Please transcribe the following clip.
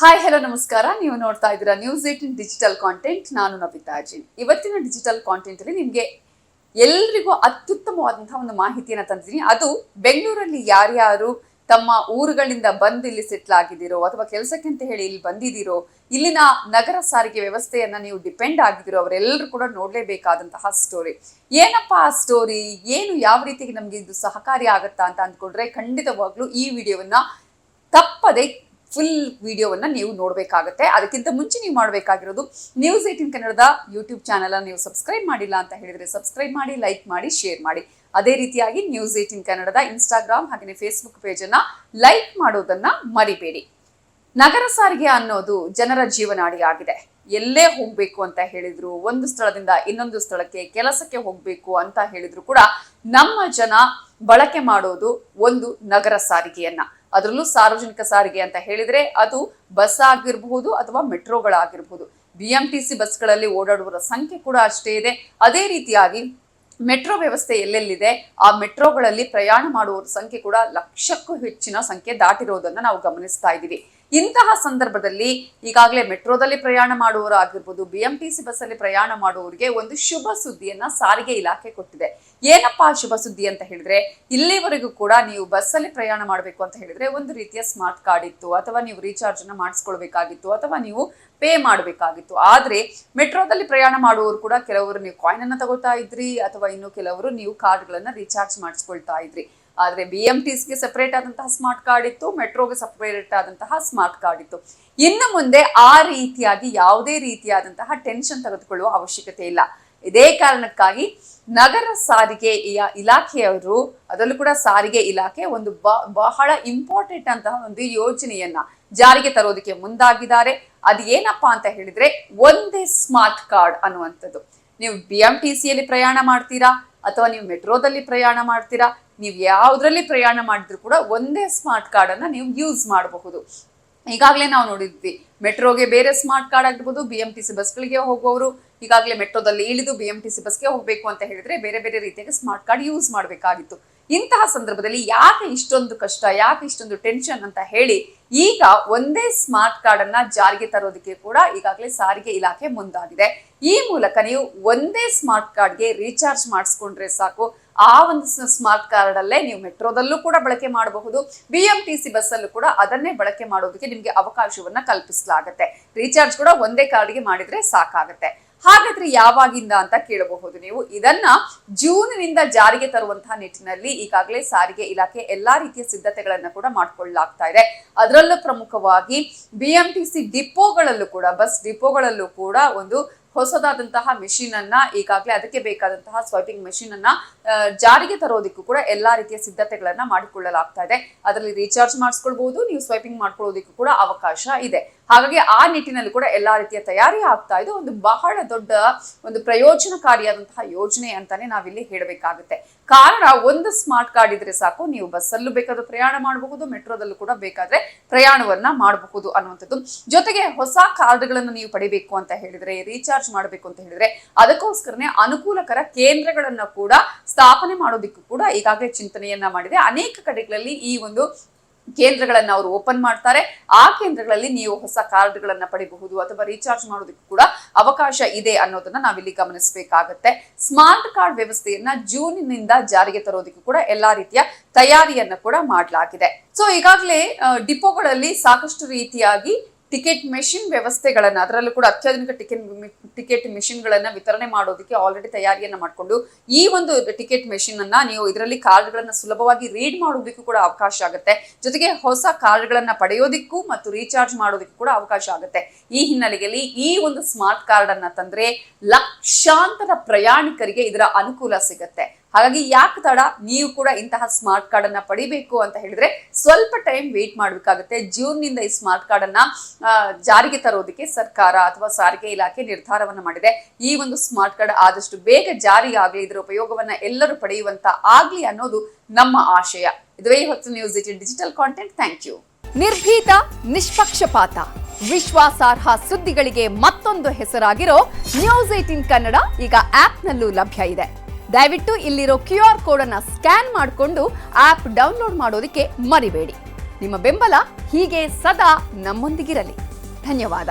Hi hello ನಮಸ್ಕಾರ. ನೀವು ನೋಡ್ತಾ ಇದ್ದೀರಾ ನ್ಯೂಸ್ 18 ಡಿಜಿಟಲ್ ಕಾಂಟೆಂಟ್. ನಾನು ನವಿತಾ ಅಜಿನ್. ಇವತ್ತಿನ ಡಿಜಿಟಲ್ ಕಾಂಟೆಂಟ್ ಅಲ್ಲಿ ನಿಮಗೆ ಎಲ್ರಿಗೂ ಅತ್ಯುತ್ತಮವಾದಂತಹ ಒಂದು ಮಾಹಿತಿಯನ್ನು ತಂದಿದ್ದೀನಿ. ಅದು ಬೆಂಗಳೂರಲ್ಲಿ ಯಾರ್ಯಾರು ತಮ್ಮ ಊರುಗಳಿಂದ ಬಂದು ಇಲ್ಲಿ ಸೆಟ್ಲ್ ಆಗಿದ್ದೀರೋ ಅಥವಾ ಕೆಲಸಕ್ಕೆ ಅಂತ ಹೇಳಿ ಇಲ್ಲಿ ಬಂದಿದ್ದೀರೋ, ಇಲ್ಲಿನ ನಗರ ಸಾರಿಗೆ ವ್ಯವಸ್ಥೆಯನ್ನ ನೀವು ಡಿಪೆಂಡ್ ಆಗಿದ್ದೀರೋ ಅವರೆಲ್ಲರೂ ಕೂಡ ನೋಡಲೇಬೇಕಾದಂತಹ ಸ್ಟೋರಿ. ಏನಪ್ಪಾ ಆ ಸ್ಟೋರಿ, ಏನು ಯಾವ ರೀತಿಗೆ ನಮ್ಗೆ ಇದು ಸಹಕಾರಿ ಆಗತ್ತಾ ಅಂತ ಅಂದ್ಕೊಂಡ್ರೆ ಖಂಡಿತವಾಗ್ಲೂ ಈ ವಿಡಿಯೋವನ್ನ ತಪ್ಪದೆ ಫುಲ್ ವಿಡಿಯೋವನ್ನ ನೀವು ನೋಡಬೇಕಾಗುತ್ತೆ. ಅದಕ್ಕಿಂತ ಮುಂಚೆ ನೀವು ಮಾಡಬೇಕಾಗಿರೋದು ನ್ಯೂಸ್ 18 ಕನ್ನಡದ ಯೂಟ್ಯೂಬ್ ಚಾನಲ್ ನೀವು ಸಬ್ಸ್ಕ್ರೈಬ್ ಮಾಡಿಲ್ಲ ಅಂತ ಹೇಳಿದ್ರೆ ಸಬ್ಸ್ಕ್ರೈಬ್ ಮಾಡಿ, ಲೈಕ್ ಮಾಡಿ, ಶೇರ್ ಮಾಡಿ. ಅದೇ ರೀತಿಯಾಗಿ ನ್ಯೂಸ್ 18 ಕನ್ನಡದ ಇನ್ಸ್ಟಾಗ್ರಾಮ್ ಹಾಗೆ ಫೇಸ್ಬುಕ್ ಪೇಜ್ ಅನ್ನ ಲೈಕ್ ಮಾಡೋದನ್ನ ಮರಿಬೇಡಿ. ನಗರ ಸಾರಿಗೆ ಅನ್ನೋದು ಜನರ ಜೀವನಾಡಿ ಆಗಿದೆ. ಎಲ್ಲೇ ಹೋಗ್ಬೇಕು ಅಂತ ಹೇಳಿದ್ರು, ಒಂದು ಸ್ಥಳದಿಂದ ಇನ್ನೊಂದು ಸ್ಥಳಕ್ಕೆ ಕೆಲಸಕ್ಕೆ ಹೋಗ್ಬೇಕು ಅಂತ ಹೇಳಿದ್ರು ಕೂಡ ನಮ್ಮ ಜನ ಬಳಕೆ ಮಾಡೋದು ಒಂದು ನಗರ ಸಾರಿಗೆಯನ್ನ. ಅದರಲ್ಲೂ ಸಾರ್ವಜನಿಕ ಸಾರಿಗೆ ಅಂತ ಹೇಳಿದ್ರೆ ಅದು ಬಸ್ ಆಗಿರಬಹುದು ಅಥವಾ ಮೆಟ್ರೋಗಳಾಗಿರ್ಬಹುದು. BMTC ಬಸ್ಗಳಲ್ಲಿ ಓಡಾಡುವವರ ಸಂಖ್ಯೆ ಕೂಡ ಅಷ್ಟೇ ಇದೆ. ಅದೇ ರೀತಿಯಾಗಿ ಮೆಟ್ರೋ ವ್ಯವಸ್ಥೆ ಎಲ್ಲೆಲ್ಲಿದೆ ಆ ಮೆಟ್ರೋಗಳಲ್ಲಿ ಪ್ರಯಾಣ ಮಾಡುವವರ ಸಂಖ್ಯೆ ಕೂಡ ಲಕ್ಷಕ್ಕೂ ಹೆಚ್ಚಿನ ಸಂಖ್ಯೆ ದಾಟಿರೋದನ್ನ ನಾವು ಗಮನಿಸ್ತಾ ಇದ್ದೀವಿ. ಇಂತಹ ಸಂದರ್ಭದಲ್ಲಿ ಈಗಾಗಲೇ ಮೆಟ್ರೋದಲ್ಲಿ ಪ್ರಯಾಣ ಮಾಡುವವರು ಆಗಿರ್ಬೋದು, BMTC ಬಸ್ಸಲ್ಲಿ ಪ್ರಯಾಣ ಮಾಡುವವರಿಗೆ ಒಂದು ಶುಭ ಸುದ್ದಿಯನ್ನ ಸಾರಿಗೆ ಇಲಾಖೆ ಕೊಟ್ಟಿದೆ. ಏನಪ್ಪಾ ಶುಭ ಸುದ್ದಿ ಅಂತ ಹೇಳಿದ್ರೆ, ಇಲ್ಲಿವರೆಗೂ ಕೂಡ ನೀವು ಬಸ್ಸಲ್ಲಿ ಪ್ರಯಾಣ ಮಾಡಬೇಕು ಅಂತ ಹೇಳಿದ್ರೆ ಒಂದು ರೀತಿಯ ಸ್ಮಾರ್ಟ್ ಕಾರ್ಡ್ ಇತ್ತು, ಅಥವಾ ನೀವು ರೀಚಾರ್ಜ್ ಅನ್ನ ಮಾಡಿಸ್ಕೊಳ್ಬೇಕಾಗಿತ್ತು, ಅಥವಾ ನೀವು ಪೇ ಮಾಡಬೇಕಾಗಿತ್ತು. ಆದ್ರೆ ಮೆಟ್ರೋದಲ್ಲಿ ಪ್ರಯಾಣ ಮಾಡುವವರು ಕೂಡ ಕೆಲವರು ನೀವು ಕಾಯಿನ್ ಅನ್ನ ತಗೋತಾ ಇದ್ರಿ, ಅಥವಾ ಇನ್ನು ಕೆಲವರು ನೀವು ಕಾರ್ಡ್ಗಳನ್ನ ರೀಚಾರ್ಜ್ ಮಾಡಿಸ್ಕೊಳ್ತಾ ಇದ್ರಿ. ಆದ್ರೆ BMTCಗೆ ಸೆಪರೇಟ್ ಆದಂತಹ ಸ್ಮಾರ್ಟ್ ಕಾರ್ಡ್ ಇತ್ತು, ಮೆಟ್ರೋಗೆ ಸೆಪರೇಟ್ ಆದಂತಹ ಸ್ಮಾರ್ಟ್ ಕಾರ್ಡ್ ಇತ್ತು. ಇನ್ನು ಮುಂದೆ ಆ ರೀತಿಯಾಗಿ ಯಾವುದೇ ರೀತಿಯಾದಂತಹ ಟೆನ್ಷನ್ ತೆಗೆದುಕೊಳ್ಳುವ ಅವಶ್ಯಕತೆ ಇಲ್ಲ. ಇದೇ ಕಾರಣಕ್ಕಾಗಿ ನಗರ ಸಾರಿಗೆ ಇಲಾಖೆಯವರು, ಅದರಲ್ಲೂ ಕೂಡ ಸಾರಿಗೆ ಇಲಾಖೆ ಒಂದು ಬಹಳ ಇಂಪಾರ್ಟೆಂಟ್ ಅಂತಹ ಒಂದು ಯೋಜನೆಯನ್ನ ಜಾರಿಗೆ ತರೋದಕ್ಕೆ ಮುಂದಾಗಿದ್ದಾರೆ. ಅದು ಏನಪ್ಪಾ ಅಂತ ಹೇಳಿದ್ರೆ ಒಂದೇ ಸ್ಮಾರ್ಟ್ ಕಾರ್ಡ್ ಅನ್ನುವಂಥದ್ದು. ನೀವು BMTCಯಲ್ಲಿ ಪ್ರಯಾಣ ಮಾಡ್ತೀರಾ ಅಥವಾ ನೀವು ಮೆಟ್ರೋದಲ್ಲಿ ಪ್ರಯಾಣ ಮಾಡ್ತೀರಾ, ನೀವು ಯಾವುದ್ರಲ್ಲಿ ಪ್ರಯಾಣ ಮಾಡಿದ್ರು ಕೂಡ ಒಂದೇ ಸ್ಮಾರ್ಟ್ ಕಾರ್ಡ್ ಅನ್ನ ನೀವು ಯೂಸ್ ಮಾಡಬಹುದು. ಈಗಾಗಲೇ ನಾವು ನೋಡಿದ್ವಿ, ಮೆಟ್ರೋಗೆ ಬೇರೆ ಸ್ಮಾರ್ಟ್ ಕಾರ್ಡ್ ಆಗಿರ್ಬೋದು, BMTC ಬಸ್ಗಳಿಗೆ ಹೋಗುವವರು ಈಗಾಗಲೇ ಮೆಟ್ರೋದಲ್ಲಿ ಇಳಿದು BMTC ಬಸ್ಗೆ ಹೋಗ್ಬೇಕು ಅಂತ ಹೇಳಿದ್ರೆ ಬೇರೆ ಬೇರೆ ರೀತಿಯಾಗಿ ಸ್ಮಾರ್ಟ್ ಕಾರ್ಡ್ ಯೂಸ್ ಮಾಡಬೇಕಾಗಿತ್ತು. ಇಂತಹ ಸಂದರ್ಭದಲ್ಲಿ ಯಾಕೆ ಇಷ್ಟೊಂದು ಕಷ್ಟ, ಯಾಕೆ ಇಷ್ಟೊಂದು ಟೆನ್ಷನ್ ಅಂತ ಹೇಳಿ ಈಗ ಒಂದೇ ಸ್ಮಾರ್ಟ್ ಕಾರ್ಡ್ ಅನ್ನ ಜಾರಿಗೆ ತರೋದಕ್ಕೆ ಕೂಡ ಈಗಾಗಲೇ ಸಾರಿಗೆ ಇಲಾಖೆ ಮುಂದಾಗಿದೆ. ಈ ಮೂಲಕ ನೀವು ಒಂದೇ ಸ್ಮಾರ್ಟ್ ಕಾರ್ಡ್ಗೆ ರೀಚಾರ್ಜ್ ಮಾಡಿಸ್ಕೊಂಡ್ರೆ ಸಾಕು. ಆ ಒಂದು ಸ್ಮಾರ್ಟ್ ಕಾರ್ಡ್ ಅಲ್ಲೇ ನೀವು ಮೆಟ್ರೋದಲ್ಲೂ ಕೂಡ ಬಳಕೆ ಮಾಡಬಹುದು, BMTC ಬಸ್ಸಲ್ಲೂ ಕೂಡ ಅದನ್ನೇ ಬಳಕೆ ಮಾಡೋದಕ್ಕೆ ನಿಮ್ಗೆ ಅವಕಾಶವನ್ನ ಕಲ್ಪಿಸಲಾಗುತ್ತೆ. ರೀಚಾರ್ಜ್ ಕೂಡ ಒಂದೇ ಕಾರ್ಡ್ಗೆ ಮಾಡಿದ್ರೆ ಸಾಕಾಗುತ್ತೆ. ಹಾಗಾದ್ರೆ ಯಾವಾಗಿಂದ ಅಂತ ಕೇಳಬಹುದು ನೀವು. ಇದನ್ನ ಜೂನ್ನಿಂದ ಜಾರಿಗೆ ತರುವಂತಹ ನಿಟ್ಟಿನಲ್ಲಿ ಈಗಾಗಲೇ ಸಾರಿಗೆ ಇಲಾಖೆ ಎಲ್ಲಾ ರೀತಿಯ ಸಿದ್ಧತೆಗಳನ್ನ ಕೂಡ ಮಾಡ್ಕೊಳ್ಳಲಾಗ್ತಾ ಇದೆ. ಅದರಲ್ಲೂ ಪ್ರಮುಖವಾಗಿ BMTC ಡಿಪೋಗಳಲ್ಲೂ ಕೂಡ, ಬಸ್ ಡಿಪೋಗಳಲ್ಲೂ ಕೂಡ ಒಂದು ಹೊಸದಾದಂತಹ ಮೆಷಿನ್ ಅನ್ನ, ಈಗಾಗಲೇ ಅದಕ್ಕೆ ಬೇಕಾದಂತಹ ಸ್ವೈಪಿಂಗ್ ಮೆಷಿನ್ ಅನ್ನ ಜಾರಿಗೆ ತರೋದಕ್ಕೂ ಕೂಡ ಎಲ್ಲಾ ರೀತಿಯ ಸಿದ್ಧತೆಗಳನ್ನ ಮಾಡಿಕೊಳ್ಳಲಾಗ್ತಾ ಇದೆ. ಅದರಲ್ಲಿ ರೀಚಾರ್ಜ್ ಮಾಡಿಸ್ಕೊಳ್ಬಹುದು, ನೀವು ಸ್ವೈಪಿಂಗ್ ಮಾಡ್ಕೊಳ್ಳೋದಕ್ಕೂ ಕೂಡ ಅವಕಾಶ ಇದೆ. ಹಾಗಾಗಿ ಆ ನಿಟ್ಟಿನಲ್ಲಿ ಕೂಡ ಎಲ್ಲಾ ರೀತಿಯ ತಯಾರಿ ಆಗ್ತಾ ಇದೆ. ಒಂದು ಬಹಳ ದೊಡ್ಡ ಒಂದು ಪ್ರಯೋಜನಕಾರಿಯಾದಂತಹ ಯೋಜನೆ ಅಂತಾನೆ ನಾವಿಲ್ಲಿ ಹೇಳಬೇಕಾಗುತ್ತೆ. ಕಾರಣ, ಒಂದು ಸ್ಮಾರ್ಟ್ ಕಾರ್ಡ್ ಇದ್ರೆ ಸಾಕು, ನೀವು ಬಸ್ಸಲ್ಲೂ ಬೇಕಾದ್ರೂ ಪ್ರಯಾಣ ಮಾಡಬಹುದು, ಮೆಟ್ರೋದಲ್ಲೂ ಕೂಡ ಬೇಕಾದ್ರೆ ಪ್ರಯಾಣವನ್ನ ಮಾಡಬಹುದು ಅನ್ನುವಂಥದ್ದು. ಜೊತೆಗೆ ಹೊಸ ಕಾರ್ಡ್ಗಳನ್ನು ನೀವು ಪಡಿಬೇಕು ಅಂತ ಹೇಳಿದ್ರೆ, ರೀಚಾರ್ಜ್ ಮಾಡಬೇಕು ಅಂತ ಹೇಳಿದ್ರೆ ಅದಕ್ಕೋಸ್ಕರನೇ ಅನುಕೂಲಕರ ಕೇಂದ್ರಗಳನ್ನ ಕೂಡ ಸ್ಥಾಪನೆ ಮಾಡೋದಕ್ಕೂ ಕೂಡ ಈಗಾಗಲೇ ಚಿಂತನೆಯನ್ನ ಮಾಡಿದೆ. ಅನೇಕ ಕಡೆಗಳಲ್ಲಿ ಈ ಒಂದು ಕೇಂದ್ರಗಳನ್ನ ಅವರು ಓಪನ್ ಮಾಡ್ತಾರೆ. ಆ ಕೇಂದ್ರಗಳಲ್ಲಿ ನೀವು ಹೊಸ ಕಾರ್ಡ್ಗಳನ್ನ ಪಡಿಬಹುದು ಅಥವಾ ರೀಚಾರ್ಜ್ ಮಾಡೋದಕ್ಕೂ ಕೂಡ ಅವಕಾಶ ಇದೆ ಅನ್ನೋದನ್ನ ನಾವಿಲ್ಲಿ ಗಮನಿಸಬೇಕಾಗತ್ತೆ. ಸ್ಮಾರ್ಟ್ ಕಾರ್ಡ್ ವ್ಯವಸ್ಥೆಯನ್ನ ಜೂನ್ನಿಂದ ಜಾರಿಗೆ ತರೋದಕ್ಕೂ ಕೂಡ ಎಲ್ಲಾ ರೀತಿಯ ತಯಾರಿಯನ್ನ ಕೂಡ ಮಾಡಲಾಗಿದೆ. ಸೊ ಈಗಾಗಲೇ ಡಿಪೋಗಳಲ್ಲಿ ಸಾಕಷ್ಟು ರೀತಿಯಾಗಿ ಟಿಕೆಟ್ ಮೆಷಿನ್ ವ್ಯವಸ್ಥೆಗಳನ್ನ, ಅದರಲ್ಲೂ ಕೂಡ ಅತ್ಯಾಧುನಿಕ ಟಿಕೆಟ್ ಮೆಷಿನ್ ಗಳನ್ನ ವಿತರಣೆ ಮಾಡೋದಕ್ಕೆ ಆಲ್ರೆಡಿ ತಯಾರಿಯನ್ನ ಮಾಡಿಕೊಂಡು ಈ ಒಂದು ಟಿಕೆಟ್ ಮೆಷಿನ್ ಅನ್ನ ನೀವು ಇದರಲ್ಲಿ ಕಾರ್ಡ್ಗಳನ್ನ ಸುಲಭವಾಗಿ ರೀಡ್ ಮಾಡೋದಕ್ಕೂ ಕೂಡ ಅವಕಾಶ ಆಗುತ್ತೆ. ಜೊತೆಗೆ ಹೊಸ ಕಾರ್ಡ್ಗಳನ್ನ ಪಡೆಯೋದಿಕ್ಕೂ ಮತ್ತು ರೀಚಾರ್ಜ್ ಮಾಡೋದಕ್ಕೂ ಕೂಡ ಅವಕಾಶ ಆಗುತ್ತೆ. ಈ ಹಿನ್ನೆಲೆಯಲ್ಲಿ ಈ ಒಂದು ಸ್ಮಾರ್ಟ್ ಕಾರ್ಡ್ ಅನ್ನ ತಂದ್ರೆ ಲಕ್ಷಾಂತರ ಪ್ರಯಾಣಿಕರಿಗೆ ಇದರ ಅನುಕೂಲ ಸಿಗುತ್ತೆ. ಹಾಗಾಗಿ ಯಾಕೆ ತಡ, ನೀವು ಕೂಡ ಇಂತಹ ಸ್ಮಾರ್ಟ್ ಕಾರ್ಡ್ ಅನ್ನ ಪಡಿಬೇಕು ಅಂತ ಹೇಳಿದ್ರೆ ಸ್ವಲ್ಪ ಟೈಮ್ ವೇಟ್ ಮಾಡಬೇಕಾಗುತ್ತೆ. ಜೂನ್ನಿಂದ ಈ ಸ್ಮಾರ್ಟ್ ಕಾರ್ಡ್ ಅನ್ನ ಜಾರಿಗೆ ತರೋದಕ್ಕೆ ಸರ್ಕಾರ ಅಥವಾ ಸಾರಿಗೆ ಇಲಾಖೆ ನಿರ್ಧಾರವನ್ನ ಮಾಡಿದೆ. ಈ ಒಂದು ಸ್ಮಾರ್ಟ್ ಕಾರ್ಡ್ ಆದಷ್ಟು ಬೇಗ ಜಾರಿ ಆಗ್ಲಿ, ಇದರ ಉಪಯೋಗವನ್ನ ಎಲ್ಲರೂ ಪಡೆಯುವಂತ ಆಗ್ಲಿ ಅನ್ನೋದು ನಮ್ಮ ಆಶಯ. ಇದುವೇ ಹೊತ್ತು news 18 digital content. Thank you. ನಿರ್ಭೀತ, ನಿಷ್ಪಕ್ಷಪಾತ, ವಿಶ್ವಾಸಾರ್ಹ ಸುದ್ದಿಗಳಿಗೆ ಮತ್ತೊಂದು ಹೆಸರಾಗಿರೋ ನ್ಯೂಸ್ 18 ಕನ್ನಡ ಈಗ ಆಪ್ನಲ್ಲೂ ಲಭ್ಯ ಇದೆ. ದಯವಿಟ್ಟು ಇಲ್ಲಿರೋ QR ಕೋಡ್ ಅನ್ನ ಸ್ಕ್ಯಾನ್ ಮಾಡಿಕೊಂಡು ಆಪ್ ಡೌನ್ಲೋಡ್ ಮಾಡೋದಕ್ಕೆ ಮರಿಬೇಡಿ. ನಿಮ್ಮ ಬೆಂಬಲ ಹೀಗೆ ಸದಾ ನಮ್ಮೊಂದಿಗಿರಲಿ. ಧನ್ಯವಾದ.